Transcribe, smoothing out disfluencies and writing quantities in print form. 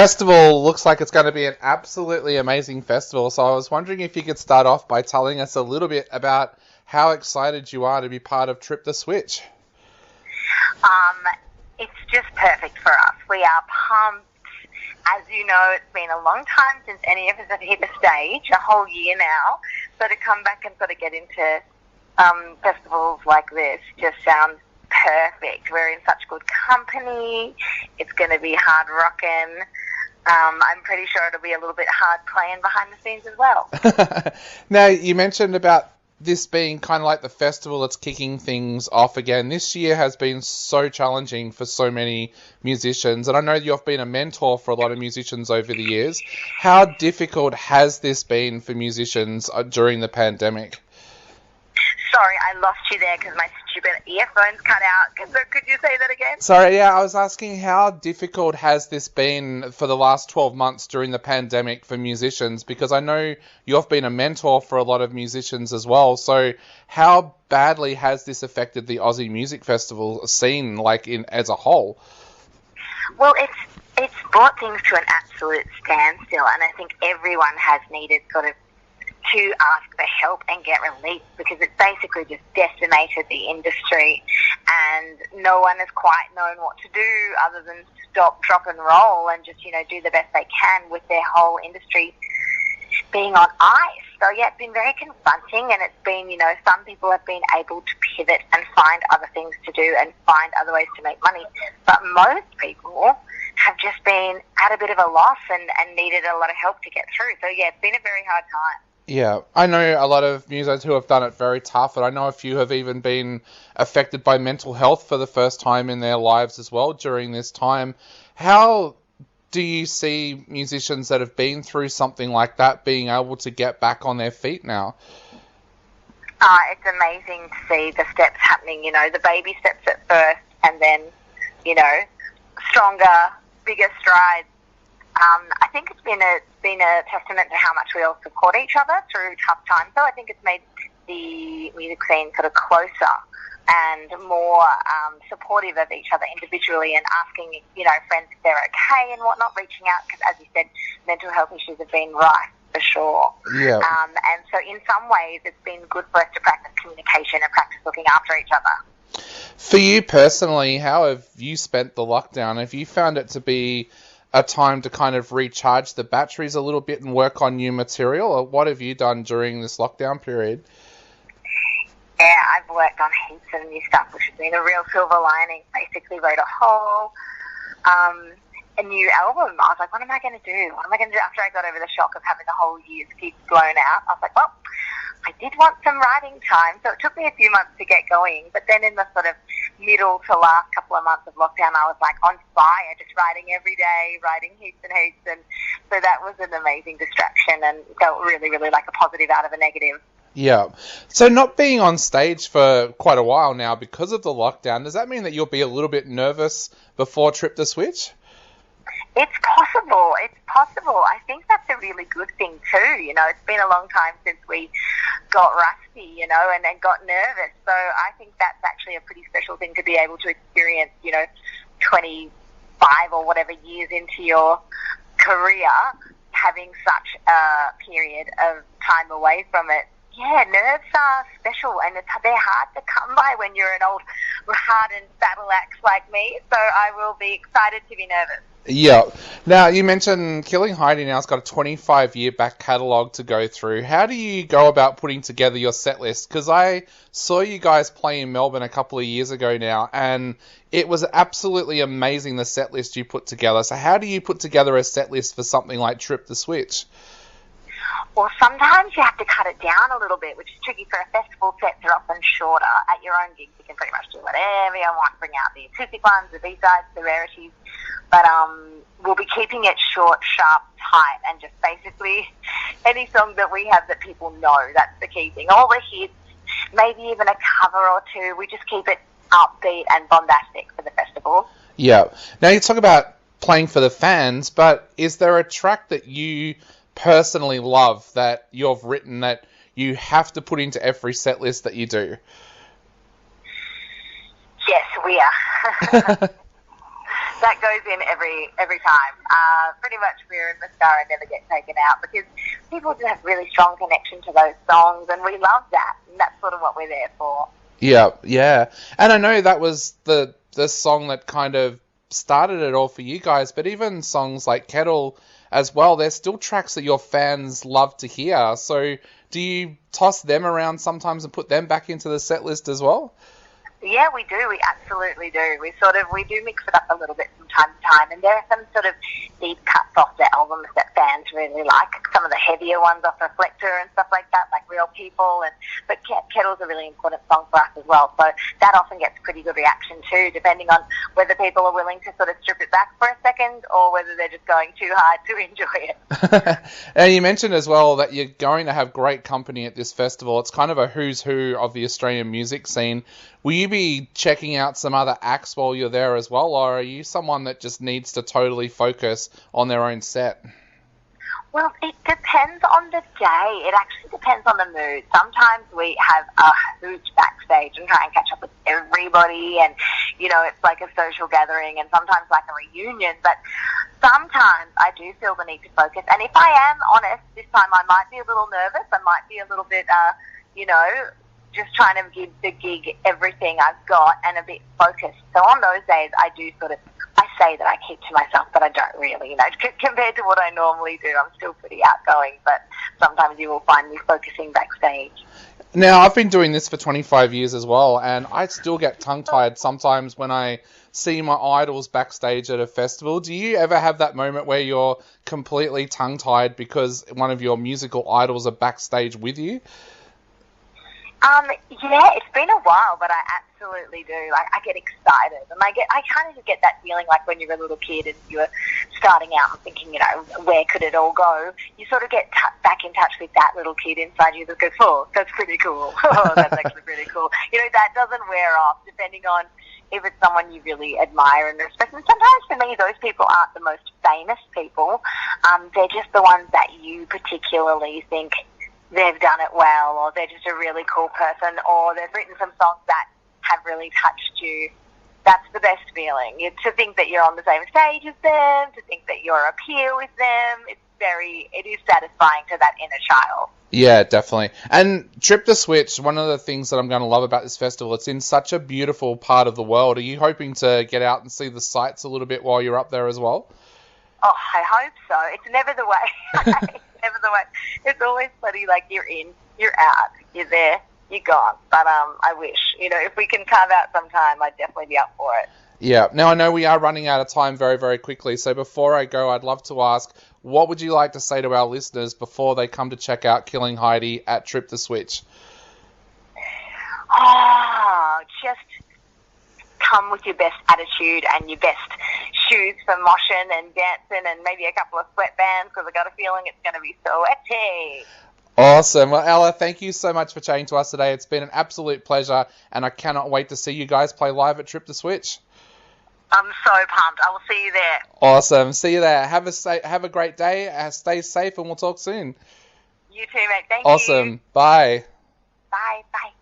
festival looks like it's going to be an absolutely amazing festival. So I was wondering if you could start off by telling us a little bit about how excited you are to be part of Trip the Switch. It's just perfect for us. We are pumped. As you know, it's been a long time since any of us have hit the stage, a whole year now. So to come back and sort of get into festivals like this just sounds perfect. We're in such good company. It's going to be hard rocking. I'm pretty sure it'll be a little bit hard playing behind the scenes as well. Now, you mentioned about this being kind of like the festival that's kicking things off again. This year has been so challenging for so many musicians, and I know you've been a mentor for a lot of musicians over the years. How difficult has this been for musicians during the pandemic? Sorry, I lost you there because my stupid earphones cut out. So could you say that again? Sorry, yeah, I was asking how difficult has this been for the last 12 months during the pandemic for musicians? Because I know you've been a mentor for a lot of musicians as well. So how badly has this affected the Aussie Music Festival scene, like as a whole? Well, it's brought things to an absolute standstill, and I think everyone has needed sort of to ask for help and get relief, because it's basically just decimated the industry and no one has quite known what to do other than stop, drop and roll and just, do the best they can with their whole industry being on ice. So yeah, it's been very confronting, and it's been, some people have been able to pivot and find other things to do and find other ways to make money. But most people have just been at a bit of a loss and needed a lot of help to get through. So yeah, it's been a very hard time. Yeah, I know a lot of musicians who have done it very tough, and I know a few have even been affected by mental health for the first time in their lives as well during this time. How do you see musicians that have been through something like that being able to get back on their feet now? It's amazing to see the steps happening, the baby steps at first, and then, stronger, bigger strides. I think it's been a testament to how much we all support each other through tough times. So I think it's made the music scene sort of closer and more supportive of each other individually, and asking, friends if they're okay and whatnot, reaching out, because as you said, mental health issues have been rife for sure. Yeah. And so in some ways it's been good for us to practice communication and practice looking after each other. For you personally, how have you spent the lockdown? Have you found it to be a time to kind of recharge the batteries a little bit and work on new material? Or what have you done during this lockdown period? Yeah, I've worked on heaps of new stuff, which has been a real silver lining. Basically wrote a new album. I was like, what am I going to do? What am I going to do after I got over the shock of having the whole year's gigs blown out? I was like, well, I did want some writing time, so it took me a few months to get going. But then in the sort of middle to last couple of months of lockdown, I was like on fire, just writing every day, writing heaps and heaps. And so that was an amazing distraction and felt really, really like a positive out of a negative. Yeah. So not being on stage for quite a while now because of the lockdown, does that mean that you'll be a little bit nervous before Trip the Switch? It's possible. It's possible. I think that's a really good thing too. It's been a long time since we got rusty, and got nervous. So I think that's actually a pretty special thing to be able to experience, 25 or whatever years into your career, having such a period of time away from it. Yeah, nerves are special, and they're hard to come by when you're an old, hardened battle axe like me. So I will be excited to be nervous. Yeah. Now, you mentioned Killing Heidi now has got a 25-year back catalogue to go through. How do you go about putting together your set list? Because I saw you guys play in Melbourne a couple of years ago now, and it was absolutely amazing, the set list you put together. So how do you put together a set list for something like Trip the Switch? Well, sometimes you have to cut it down a little bit, which is tricky. For a festival, sets are often shorter. At your own gigs, you can pretty much do whatever you want, bring out the acoustic ones, the B-sides, the rarities. But we'll be keeping it short, sharp, tight, and just basically any song that we have that people know. That's the key thing. All the hits, maybe even a cover or two. We just keep it upbeat and bombastic for the festival. Yeah. Now, you talk about playing for the fans, but is there a track that you personally love that you've written that you have to put into every set list that you do? Yes, we are. That goes in every time. Pretty much Mirror and Mascara never get taken out because people just have really strong connection to those songs, and we love that, and that's sort of what we're there for. Yeah. And I know that was the song that kind of started it all for you guys, but even songs like Kettle as well, they're still tracks that your fans love to hear. So do you toss them around sometimes and put them back into the set list as well? Yeah, we do. We absolutely do. We do mix it up a little bit from time to time, and there are some sort of deep cuts off the albums that fans really like. Some of the heavier ones off Reflector and stuff like that, like Real People. But Kettle's a really important song for us as well, so that often gets pretty good reaction too, depending on whether people are willing to sort of strip it back for a second or whether they're just going too hard to enjoy it. And you mentioned as well that you're going to have great company at this festival. It's kind of a who's who of the Australian music scene. Will you be checking out some other acts while you're there as well, or are you someone that just needs to totally focus on their own set? Well, it depends on the day. It actually depends on the mood. Sometimes we have a hoot backstage and try and catch up with everybody, and, it's like a social gathering and sometimes like a reunion, but sometimes I do feel the need to focus. And if I am honest, this time I might be a little nervous. I might be a little bit, just trying to give the gig everything I've got and a bit focused. So on those days, I do I say that I keep to myself, but I don't really, compared to what I normally do. I'm still pretty outgoing, but sometimes you will find me focusing backstage. Now, I've been doing this for 25 years as well, and I still get tongue-tied sometimes when I see my idols backstage at a festival. Do you ever have that moment where you're completely tongue-tied because one of your musical idols are backstage with you? Yeah, it's been a while, but I absolutely do. Like, I get excited, and I kind of get that feeling like when you're a little kid and you're starting out and thinking, where could it all go? You sort of get back in touch with that little kid inside you that goes, oh, that's pretty cool. Oh, that's actually pretty cool. That doesn't wear off, depending on if it's someone you really admire and respect. And sometimes for me, those people aren't the most famous people. They're just the ones that you particularly think they've done it well, or they're just a really cool person, or they've written some songs that have really touched you. That's the best feeling. To think that you're on the same stage as them, to think that you're up here with them, it is satisfying to that inner child. Yeah, definitely. And Trip the Switch, one of the things that I'm going to love about this festival, it's in such a beautiful part of the world. Are you hoping to get out and see the sights a little bit while you're up there as well? Oh, I hope so. It's never the way. Never the way. It's always funny, like you're in, you're out, you're there, you're gone. But I wish, if we can carve out some time, I'd definitely be up for it. Yeah. Now, I know we are running out of time very, very quickly. So before I go, I'd love to ask, what would you like to say to our listeners before they come to check out Killing Heidi at Trip the Switch? Oh, just come with your best attitude and your best shoes for moshing and dancing and maybe a couple of sweatbands because I got a feeling it's going to be sweaty. Awesome. Well, Ella, thank you so much for chatting to us today. It's been an absolute pleasure, and I cannot wait to see you guys play live at Trip the Switch. I'm so pumped. I will see you there. Awesome. See you there. Have a great day. Stay safe, and we'll talk soon. You too, mate. Thank you. Awesome. Bye. Bye. Bye.